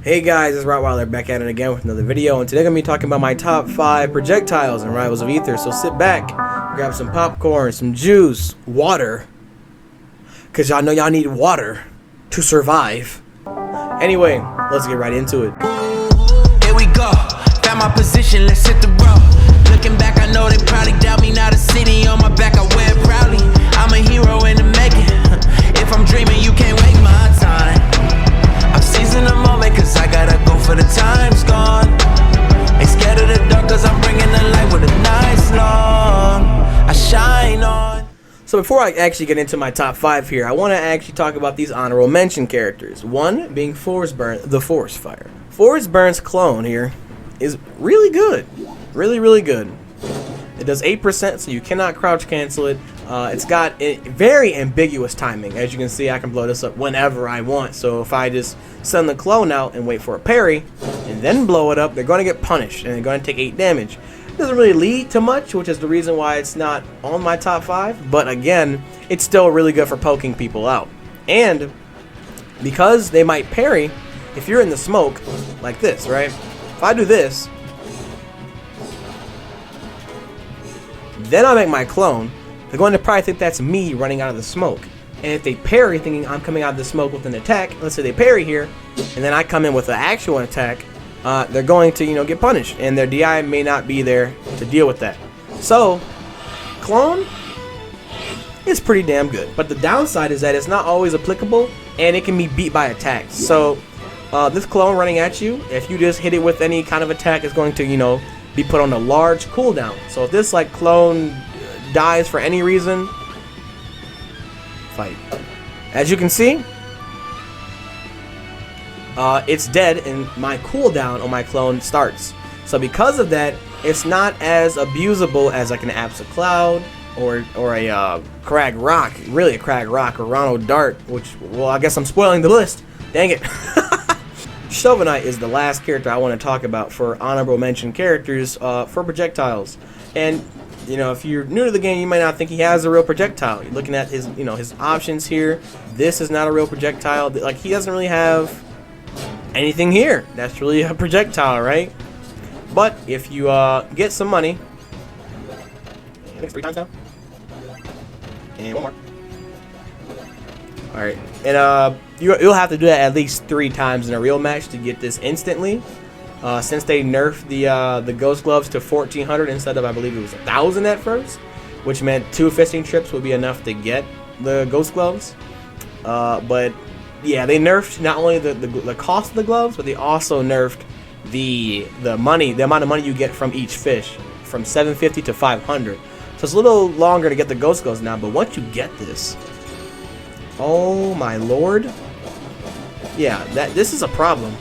Hey guys, it's Rottweiler back at it again with another video, and today I'm going to be talking about my top 5 projectiles in Rivals of Aether. So sit back, grab some popcorn, some juice, water, because y'all know y'all need water to survive. Anyway, let's get right into it. Here we go, found my position, let's hit the road. Looking back, I know they probably doubt me, now the city on my back, I wear it proudly. I'm a hero in the making, if I'm dreaming, you can't wake my time. I'm seizing the moment cause I gotta go for the time's gone. Ain't scared of the dark cause I'm bringing the light with a nice long I shine on. So before I actually get into my top 5 here, I want to actually talk about these honorable mention characters. One being Forceburn, the Force Fire. Forceburn's clone here is really good. Really good. It does 8%, so you cannot crouch cancel it. It's got a very ambiguous timing. As you can see, I can blow this up whenever I want. So if I just send the clone out and wait for a parry, and then blow it up, they're going to get punished, and they're going to take 8 damage. It doesn't really lead to much, which is the reason why it's not on my top 5. But again, it's still really good for poking people out. And because they might parry, if you're in the smoke, like this, right? If I do this, then I make my clone, they're going to probably think that's me running out of the smoke. And if they parry thinking I'm coming out of the smoke with an attack, let's say they parry here, and then I come in with an actual attack, they're going to, get punished. And their DI may not be there to deal with that. So, clone is pretty damn good. But the downside is that it's not always applicable, and it can be beat by attacks. So, this clone running at you, if you just hit it with any kind of attack, it's going to, be put on a large cooldown. So if this clone dies for any reason, fight. As you can see, it's dead and my cooldown on my clone starts. So because of that, it's not as abusable as an Absa Cloud or a Crag Rock, really a Crag Rock or Ronald Dart, which, well, I guess I'm spoiling the list. Dang it. Shoutout is the last character I want to talk about for honorable mention characters for projectiles. And if you're new to the game, you might not think he has a real projectile. You're looking at his his options here. This is not a real projectile. He doesn't really have anything here that's really a projectile, right? But if you get some money, I think it's 3 times now, and one more. All right, and you'll have to do that at least 3 times in a real match to get this instantly. Since they nerfed the Ghost Gloves to 1,400 instead of, I believe it was 1,000 at first, which meant 2 fisting trips would be enough to get the Ghost Gloves. But yeah, they nerfed not only the cost of the gloves, but they also nerfed the amount of money you get from each fish, from 750 to 500. So it's a little longer to get the Ghost Gloves now, but once you get this, oh my lord. Yeah, this is a problem.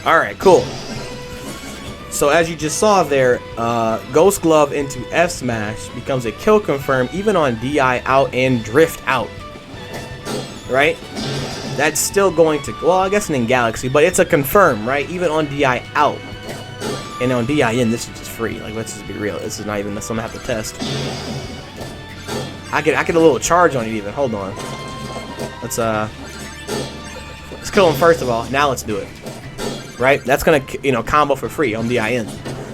Alright, cool. So as you just saw there, Ghost Glove into F Smash becomes a kill confirm even on DI out and drift out. Right? That's still going to, well, I guess in Galaxy, but it's a confirm, right? Even on DI out. And on DI in, this is just free. Let's just be real. This is not even something I have to test. I get a little charge on it even. Hold on. Let's kill him first of all. Now let's do it. Right? That's gonna combo for free on DIN.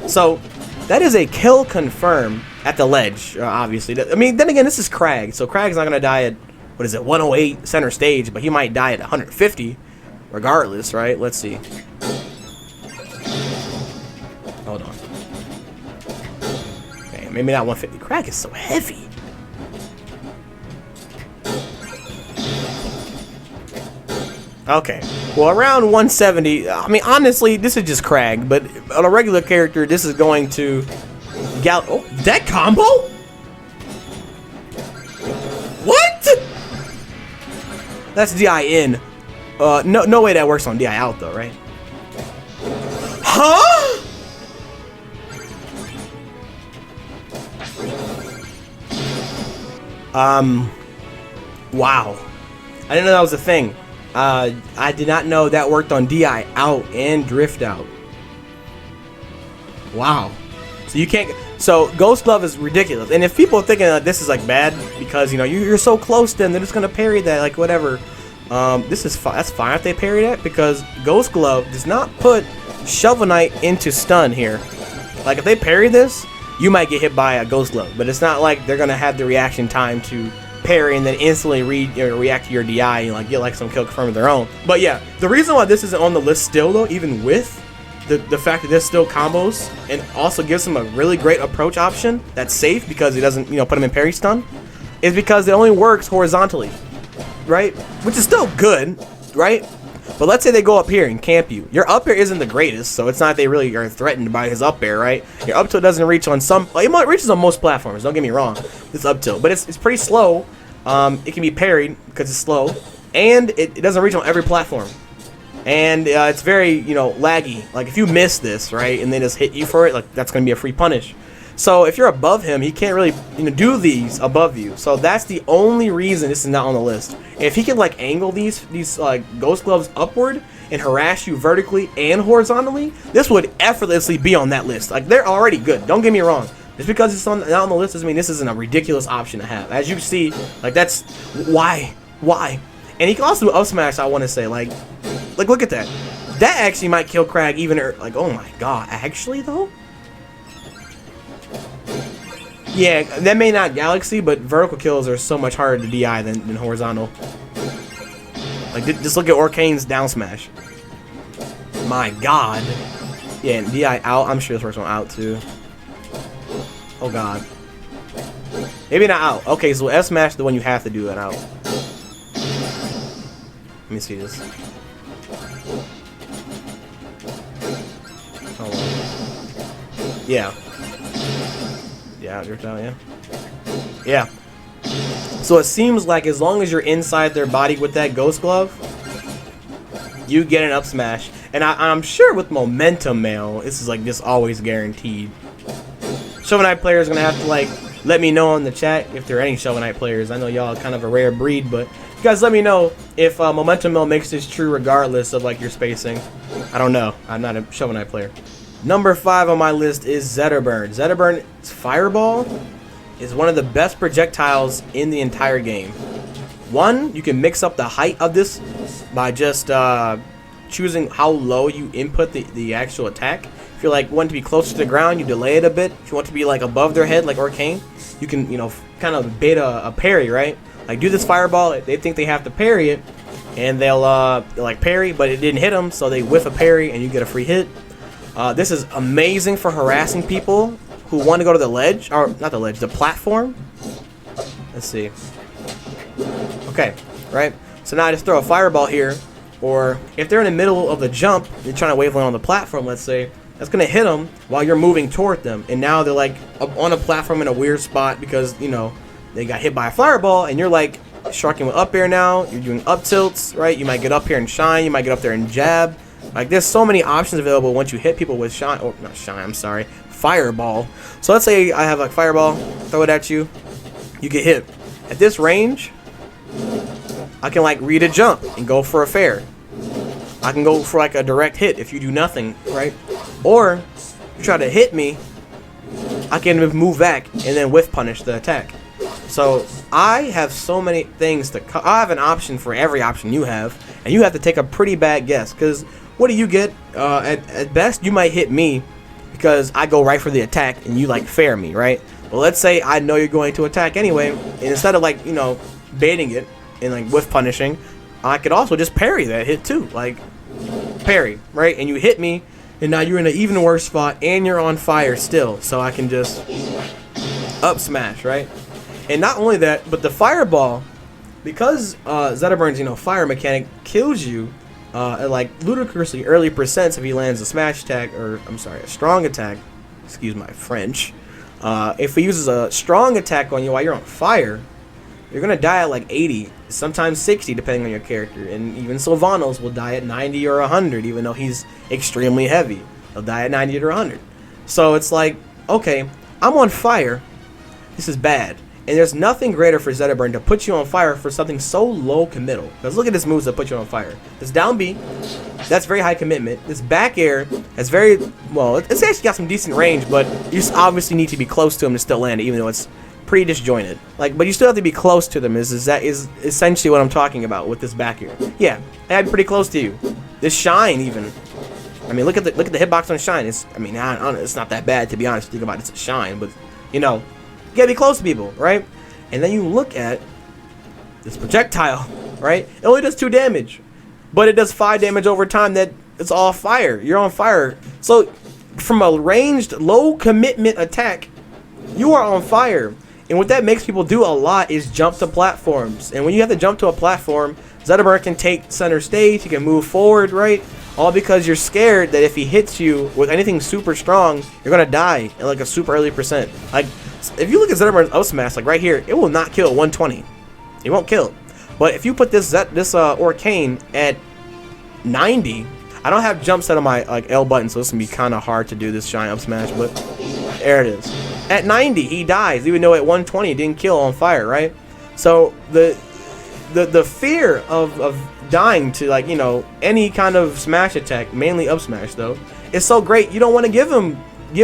So that is a kill confirm at the ledge. Obviously, I mean, then again, this is Crag, so Crag's not gonna die at 108 center stage, but he might die at 150, regardless, right? Let's see. Hold on. Okay, maybe not 150. Crag is so heavy. Okay, well, around 170, I mean, honestly, this is just Crag, but on a regular character, this is going to oh, that combo? What? That's DI in. No way that works on DI out, though, right? Huh? Wow. I didn't know that was a thing. I did not know that worked on DI out and drift out. Wow. So you can't. So Ghost Glove is ridiculous. And if people are thinking that this is bad because you're so close to them, they're just gonna parry that whatever. This is that's fine if they parry that, because Ghost Glove does not put Shovel Knight into stun here. Like if they parry this, you might get hit by a Ghost Glove, but it's not like they're gonna have the reaction time to parry and then instantly react to your DI and like get like some kill confirm of their own. But yeah, the reason why this isn't on the list still though, even with the fact that this still combos and also gives him a really great approach option that's safe because it doesn't, you know, put him in parry stun, is because it only works horizontally, right? Which is still good, right? But let's say they go up here and camp you. Your up air isn't the greatest, so it's not they really are threatened by his up air, right? Your up tilt doesn't reach on some, like, it reaches on most platforms, don't get me wrong, this up tilt, but it's pretty slow. It can be parried because it's slow, and it doesn't reach on every platform. And it's very, you know, laggy. Like if you miss this, right, and they just hit you for it, like that's gonna be a free punish. So if you're above him, he can't really, you know, do these above you. So that's the only reason this is not on the list. If he can like angle these Ghost Gloves upward and harass you vertically and horizontally, this would effortlessly be on that list. Like they're already good. Don't get me wrong. Just because it's not on the list doesn't mean this isn't a ridiculous option to have. As you see, like that's why. And he can also do up smash. I want to say like look at that. That actually might kill Crag even like, oh my god, actually though. Yeah, that may not Galaxy, but vertical kills are so much harder to DI than horizontal. Like, just look at Orcane's down smash. My god. Yeah, and DI out. I'm sure this works on out too. Oh god. Maybe not out. Okay, so F smash is the one you have to do that out. Let me see this. Hold on. Yeah. Yeah, drift out, yeah. Yeah. So it seems like as long as you're inside their body with that Ghost Glove, you get an up smash. And I'm sure with Momentum Mail, this is like just always guaranteed. Shovel Knight players are gonna have to like let me know in the chat if there are any Shovel Knight players. I know y'all are kind of a rare breed, but you guys let me know if Momentum Mail makes this true regardless of like your spacing. I don't know. I'm not a Shovel Knight player. Number 5 on my list is Zetterburn. Zetterburn's Fireball is one of the best projectiles in the entire game. One, you can mix up the height of this by just choosing how low you input the actual attack. If you like want to be closer to the ground, you delay it a bit. If you want to be like above their head, like Orcane, you can, you know, kind of beta a parry, right? Like do this Fireball, they think they have to parry it, and they'll like parry, but it didn't hit them, so they whiff a parry and you get a free hit. This is amazing for harassing people who want to go to the ledge, or not the ledge, the platform. Let's see. Okay, right? So now I just throw a Fireball here, or if they're in the middle of the jump, you're trying to waveland on the platform, let's say, that's going to hit them while you're moving toward them. And now they're like up on a platform in a weird spot because, you know, they got hit by a Fireball, and you're like sharking with up air now. You're doing up tilts, right? You might get up here and shine. You might get up there and jab. Like, there's so many options available once you hit people with shine, or not shine, I'm sorry, Fireball. So let's say I have a Fireball, throw it at you, you get hit. At this range, I can like read a jump and go for a fair. I can go for like a direct hit if you do nothing, right? Or if you try to hit me, I can move back and then whiff punish the attack. So I have so many things I have an option for every option you have, and you have to take a pretty bad guess, because what do you get? At best, you might hit me because I go right for the attack and you like fair me, right? But let's say I know you're going to attack anyway, and instead of like, you know, baiting it and like whiff punishing, I could also just parry that hit too, like parry, right? And you hit me, and now you're in an even worse spot, and you're on fire still, so I can just up smash, right? And not only that, but the Fireball, because Zetterburn's, you know, fire mechanic kills you at like ludicrously early percents if he lands a smash attack, or I'm sorry, a strong attack. Excuse my French. If he uses a strong attack on you while you're on fire, you're gonna die at like 80, sometimes 60, depending on your character. And even Sylvanos will die at 90 or 100, even though he's extremely heavy. He'll die at 90 or 100. So it's like, okay, I'm on fire. This is bad. And there's nothing greater for Zetterburn to put you on fire for something so low committal. Because look at this moves that put you on fire. This down B, that's very high commitment. This back air has very, well, it's actually got some decent range, but you just obviously need to be close to him to still land it, even though it's pretty disjointed. Like, but you still have to be close to them. Is essentially what I'm talking about with this back here. Yeah, I'd be pretty close to you. This shine even. I mean, look at the hitbox on shine. It's not that bad, to be honest. Think about it, it's a shine, but you know, you gotta be close to people, right? And then you look at this projectile, right? It only does 2 damage, but it does 5 damage over time. That it's all fire. You're on fire. So from a ranged, low commitment attack, you are on fire. And what that makes people do a lot is jump to platforms. And when you have to jump to a platform, Zetterberg can take center stage. He can move forward, right? All because you're scared that if he hits you with anything super strong, you're gonna die at like a super early percent. Like, if you look at Zetterberg's up smash, like right here, it will not kill at 120. It won't kill. But if you put this Orcane at 90, I don't have jump set on my like L button, so it's gonna be kind of hard to do this giant up smash. But there it is. At 90, he dies, even though at 120 it didn't kill on fire, right? So the fear of dying to, like, you know, any kind of smash attack, mainly up smash though, is so great. You don't want to give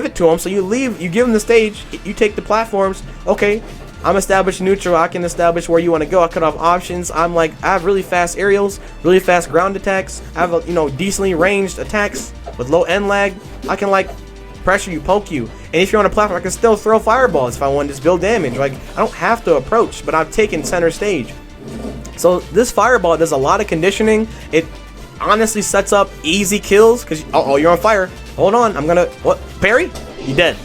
it to him, so you leave. You give him the stage. You take the platforms. Okay, I'm established neutral. I can establish where you want to go. I cut off options. I have really fast aerials, really fast ground attacks. I have decently ranged attacks with low end lag. I can like pressure you, poke you, and if you're on a platform, I can still throw fireballs if I want to just build damage. Like, I don't have to approach, but I've taken center stage. So this fireball does a lot of conditioning. It honestly sets up easy kills because you're on fire. Hold on, I'm gonna parry? You dead.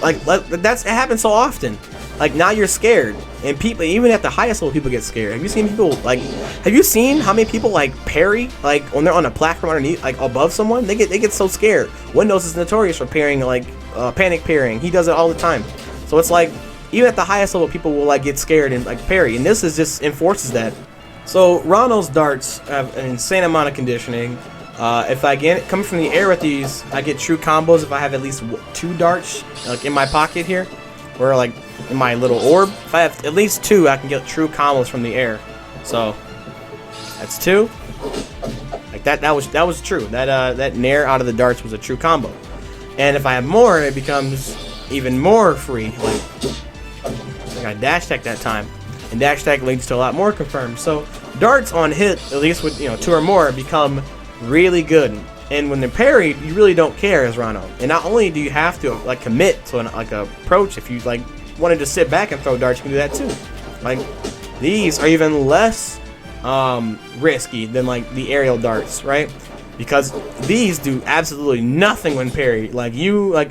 Like it happens so often. Like, now you're scared, and people, even at the highest level, people get scared. Have you seen people have you seen how many people like parry, like when they're on a platform underneath, like above someone? They get so scared. Windows is notorious for parrying, like panic parrying. He does it all the time. So it's like, even at the highest level, people will like get scared and like parry, and this is just enforces that. So Ronno's darts have an insane amount of conditioning. If I get coming from the air with these, I get true combos if I have at least 2 darts like in my pocket here, or like in my little orb. If I have at least 2, I can get true combos from the air. So that's 2. Like that was true. That nair out of the darts was a true combo. And if I have more, it becomes even more free. Like I dash attack that time, and dash attack leads to a lot more confirmed. So darts on hit, at least with 2 or more, become really good. And when they're parried, you really don't care as Ronno. And not only do you have to like commit to an approach, if you like wanted to sit back and throw darts, you can do that too. Like, these are even less risky than like the aerial darts, right? Because these do absolutely nothing when parried. Like,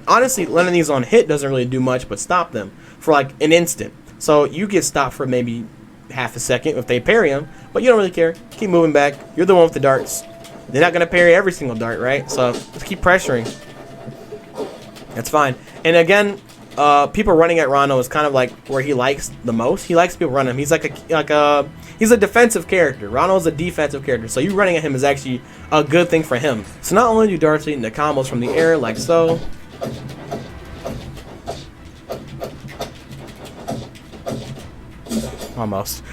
honestly, letting these on hit doesn't really do much but stop them for like an instant. So you get stopped for maybe half a second if they parry them, but you don't really care. Keep moving back. You're the one with the darts. They're not gonna parry every single dart, right? So just keep pressuring. That's fine. And again, people running at Ronno is kind of like where he likes the most. He likes people running him. He's he's a defensive character. Ronno's a defensive character, so you running at him is actually a good thing for him. So not only do darts lead into combos from the air, like so. Almost.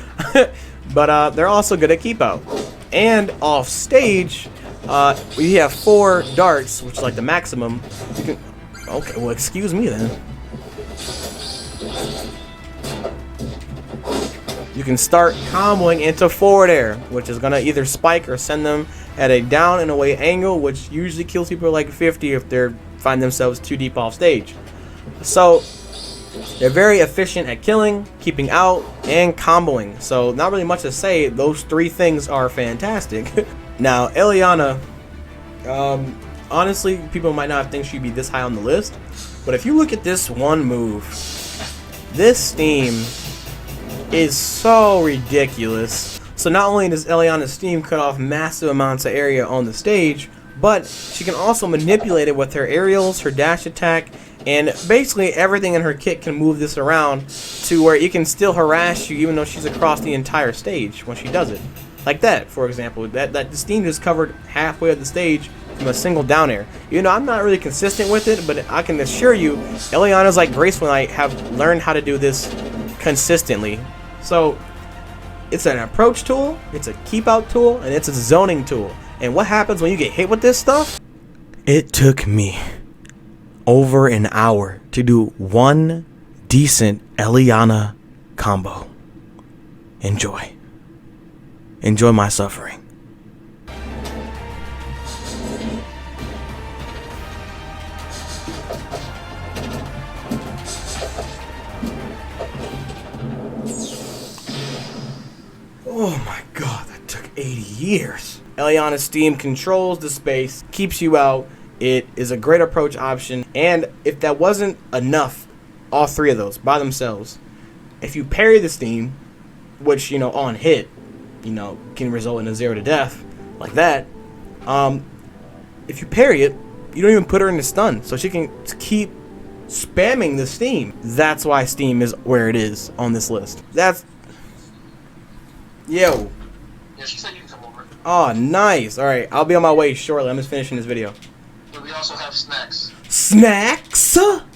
But they're also good at keep out. And off stage, we have 4 darts, which is like the maximum. You can, okay, well, excuse me then. You can start comboing into forward air, which is gonna either spike or send them at a down and away angle, which usually kills people like 50 if they find themselves too deep off stage. So they're very efficient at killing, keeping out, and comboing. So not really much to say. Those 3 things are fantastic. Now, Eliana, honestly, people might not think she'd be this high on the list, but if you look at this one move, this steam is so ridiculous. So not only does Eliana's steam cut off massive amounts of area on the stage, but she can also manipulate it with her aerials, her dash attack, and basically everything in her kit can move this around to where it can still harass you even though she's across the entire stage when she does it. Like that, for example. That steam just covered halfway of the stage from a single down air. I'm not really consistent with it, but I can assure you, Eliana's like Grace when I have learned how to do this consistently. So it's an approach tool, it's a keep out tool, and it's a zoning tool. And what happens when you get hit with this stuff? It took me over an hour to do 1 decent Eliana combo. Enjoy. Enjoy my suffering. Oh my god, that took 80 years. Eliana's steam controls the space, keeps you out. It is a great approach option. And if that wasn't enough, all three of those by themselves, if you parry the steam, which, you know, on hit, you know, can result in a 0 to death, like that, if you parry it, you don't even put her in the stun. So she can keep spamming the steam. That's why steam is where it is on this list. That's... Yo. Yeah, she said you can come over. Oh, nice. Alright, I'll be on my way shortly. I'm just finishing this video. But we also have snacks. Snacks? Snacks?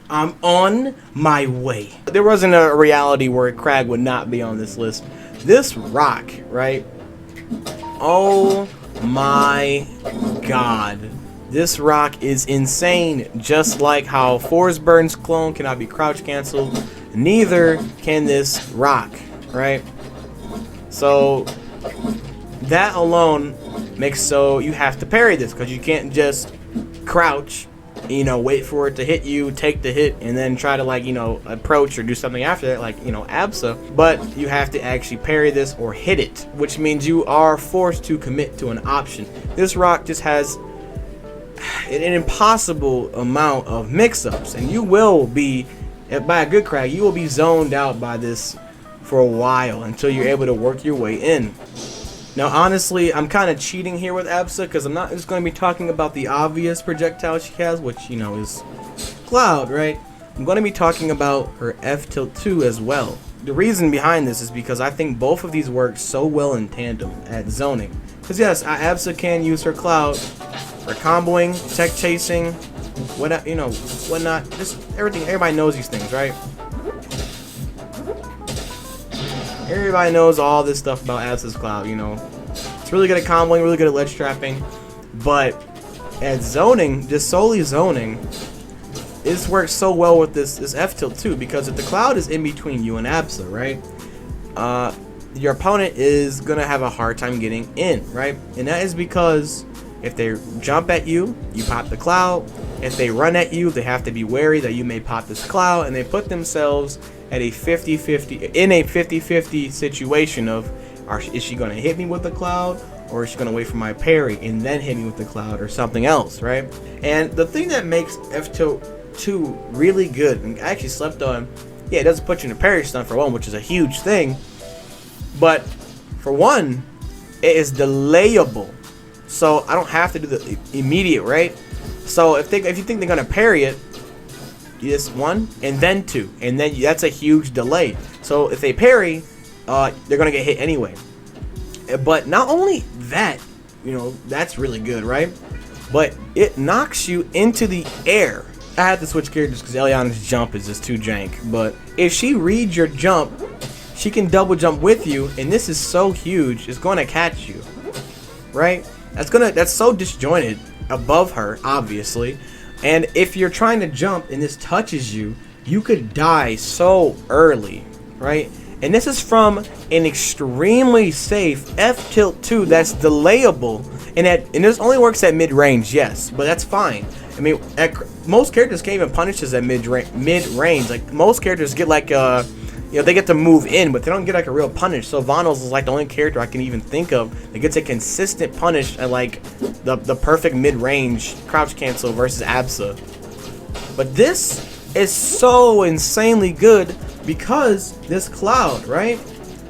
I'm on my way. There wasn't a reality where Crag would not be on this list. This rock, right? Oh my god. This rock is insane. Just like how Forsburn's clone cannot be crouch canceled, neither can this rock, right? So that alone makes so you have to parry this, because you can't just crouch, you know, wait for it to hit you, take the hit, and then try to, like, you know, approach or do something after that, like, you know, Absa. But you have to actually parry this or hit it, which means you are forced to commit to an option. This rock just has an impossible amount of mix-ups, and you will be, by a good Crag, you will be zoned out by this for a while until you're able to work your way in. Now, honestly, I'm kind of cheating here with Absa, because I'm not just going to be talking about the obvious projectile she has, which, you know, is Cloud, right? I'm going to be talking about her F-tilt-2 as well. The reason behind this is because I think both of these work so well in tandem at zoning. Because yes, Absa can use her Cloud for comboing, tech chasing, what, you know, whatnot. Just everything. Everybody knows these things, right? Everybody knows all this stuff about Absa's Cloud, you know. It's really good at comboing, really good at ledge trapping. But at zoning, just solely zoning, this works so well with this F-tilt too, because if the Cloud is in between you and Absa, right? Your opponent is gonna have a hard time getting in, right? And that is because if they jump at you, you pop the Cloud. If they run at you, they have to be wary that you may pop this Cloud, and they put themselves at a 50-50 situation of, is she going to hit me with the Cloud, or is she going to wait for my parry and then hit me with the Cloud or something else, right? And the thing that makes F-tilt-2 really good, and I actually slept on, yeah, it doesn't put you in a parry stun for one, which is a huge thing, but for one, it is delayable, so I don't have to do the immediate, right? So if you think they're going to parry it, you just 1 and then 2, and then that's a huge delay. So if they parry, they're gonna get hit anyway. But not only that, you know, that's really good, right? But it knocks you into the air. I had to switch characters because Eliana's jump is just too jank. But if she reads your jump, she can double jump with you, and this is so huge, it's gonna catch you, right? That's so disjointed above her, obviously. And if you're trying to jump and this touches you, you could die so early, right? And this is from an extremely safe F-tilt-2 that's delayable, and this only works at mid-range, yes, but that's fine. I mean, most characters can't even punish this at mid-range. Like, most characters get like you know, they get to move in, but they don't get like a real punish. So Vanos is like the only character I can even think of that gets a consistent punish at like the perfect mid-range crouch cancel versus Absa. But this is so insanely good because this Cloud, right?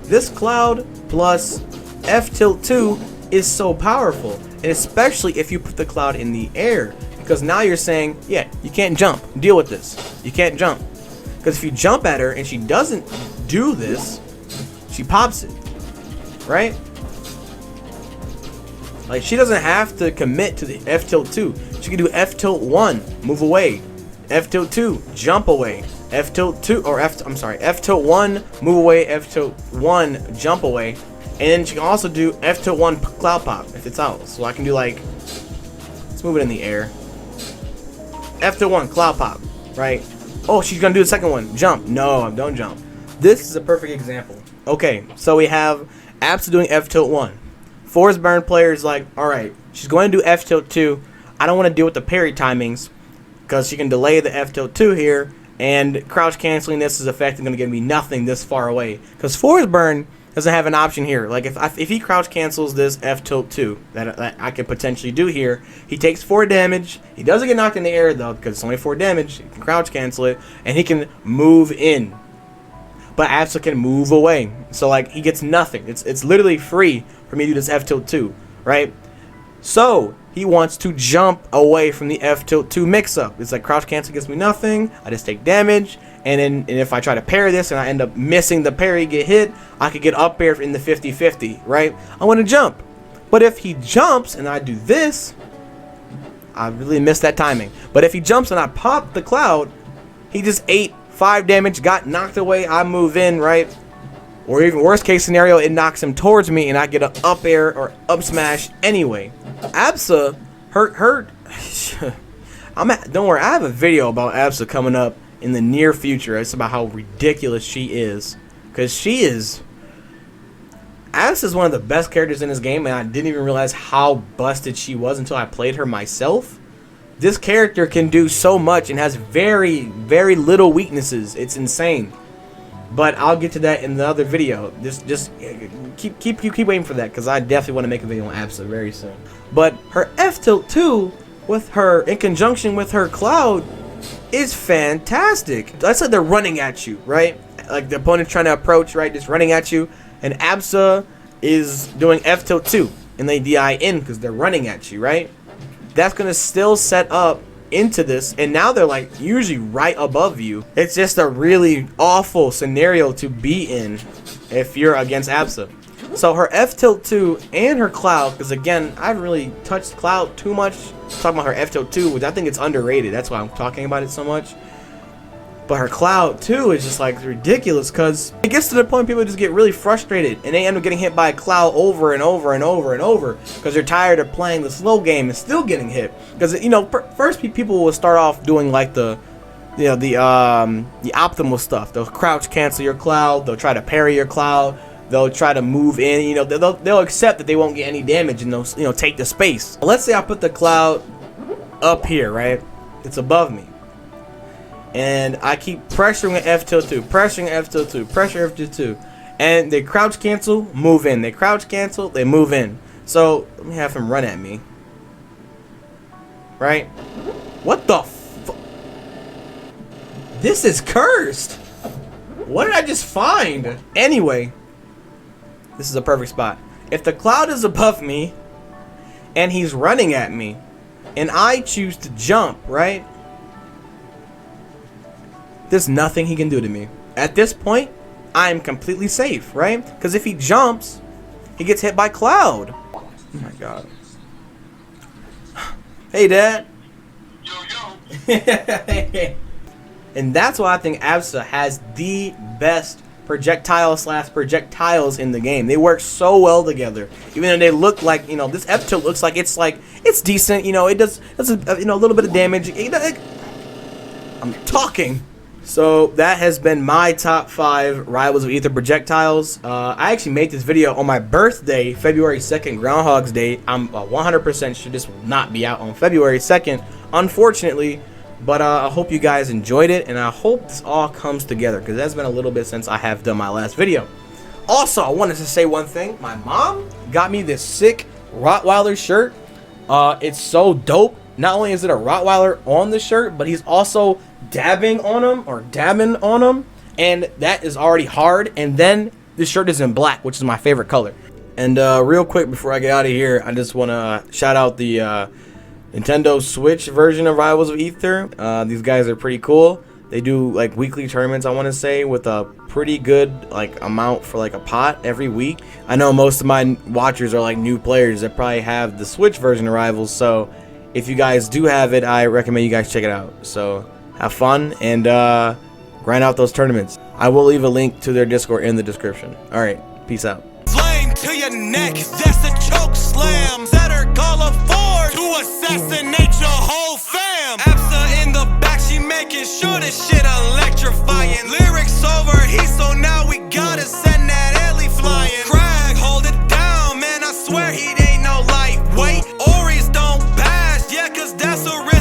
This Cloud plus F-tilt-2 is so powerful, and especially if you put the Cloud in the air, because now you're saying, yeah, you can't jump. Deal with this. You can't jump. Because if you jump at her and she doesn't do this, she pops it, right? Like, she doesn't have to commit to the F-tilt-2. She can do F-tilt-1, move away. F-tilt-2, jump away. F-tilt-2, or F-tilt-1, move away. F-tilt-1, jump away. And then she can also do F-tilt-1 Cloud Pop if it's out. So I can do like, let's move it in the air. F1, Cloud Pop, right? Oh, she's gonna do the second one. Jump. No, don't jump. This is a perfect example. Okay, so we have Absa doing F tilt 1. Forest Burn player is like, alright, she's going to do F tilt 2. I don't want to deal with the parry timings because she can delay the F tilt 2 here, and crouch canceling this is effectively going to give me nothing this far away. Because Forest Burn doesn't have an option here. Like if he crouch cancels this F tilt 2 that I could potentially do here, he takes 4 damage. He doesn't get knocked in the air though because it's only 4 damage. He can crouch cancel it, and he can move in. But Absa can move away. So like he gets nothing. It's literally free for me to do this F tilt 2, right? So he wants to jump away from the F tilt 2 mix up. It's like crouch cancel gets me nothing. I just take damage, and if I try to parry this and I end up missing the parry, get hit, I could get up air in the 50-50, right? I want to jump. But if he jumps and I do this, I really missed that timing. But if he jumps and I pop the cloud, he just ate 5 damage, got knocked away, I move in, right? Or even worst case scenario, it knocks him towards me and I get an up air or up smash anyway. Absa, don't worry, I have a video about Absa coming up in the near future. It's about how ridiculous she is. Because Absa is one of the best characters in this game, and I didn't even realize how busted she was until I played her myself. This character can do so much and has very, very little weaknesses. It's insane. But I'll get to that in the other video. Just keep waiting for that, because I definitely want to make a video on Absa very soon. But her F tilt 2 with her in conjunction with her cloud is fantastic. That's like they're running at you, right? Like the opponent's trying to approach, right? Just running at you, and Absa is doing F tilt 2 and they DI in because they're running at you, right? That's gonna still set up into this, and now they're like usually right above you. It's just a really awful scenario to be in if you're against Absa. So her F tilt 2 and her cloud, because again, I haven't really touched cloud too much. I'm talking about her F tilt 2, which I think it's underrated. That's why I'm talking about it so much. But her cloud 2 is just like ridiculous, because it gets to the point people just get really frustrated and they end up getting hit by a cloud over and over and over and over because they're tired of playing the slow game and still getting hit. Because, you know, first people will start off doing like the optimal stuff. They'll crouch cancel your cloud, they'll try to parry your cloud, they'll try to move in, you know, they'll accept that they won't get any damage and they'll, you know, take the space. Let's say I put the cloud up here, right? It's above me. And I keep pressuring F tilt 2, pressuring F tilt 2, pressure F tilt 2, and they crouch cancel, move in. They crouch cancel, they move in. So let me have him run at me. Right? What the fuck? This is cursed. What did I just find? Anyway, this is a perfect spot. If the cloud is above me and he's running at me and I choose to jump, right? There's nothing he can do to me. At this point, I'm completely safe, right? Because if he jumps, he gets hit by cloud. Oh my god. Hey, Dad. Yo. And that's why I think Absa has the best projectiles in the game. They work so well together. Even though they look like, you know, this F tilt looks like it's decent. You know, it does you know, a little bit of damage. I'm talking. So that has been my top 5 Rivals of Aether projectiles. I actually made this video on my birthday, February 2nd, Groundhog's Day. I'm 100% sure this will not be out on February 2nd, unfortunately. But I hope you guys enjoyed it, and I hope this all comes together, because that's been a little bit since I have done my last video. Also, I wanted to say one thing. My mom got me this sick Rottweiler shirt. It's so dope. Not only is it a Rottweiler on the shirt, but he's also dabbing on him, and that is already hard. And then this shirt is in black, which is my favorite color. And real quick before I get out of here, I just want to shout out the Nintendo Switch version of Rivals of Aether. These guys are pretty cool. They do like weekly tournaments, I want to say, with a pretty good like amount for like a pot every week. I know most of my watchers are like new players that probably have the Switch version of Rivals, so if you guys do have it, I recommend you guys check it out. So have fun and grind out those tournaments. I will leave a link to their Discord in the description. All right, peace out. Flame to your neck, that's a choke slam. Better call a Ford to assassinate your whole fam. Absa in the know this shit electrifying. Lyrics overheat, so now we gotta send that Ellie flying. Craig, hold it down, man, I swear he ain't no lightweight. Oris don't pass, yeah, cause that's a real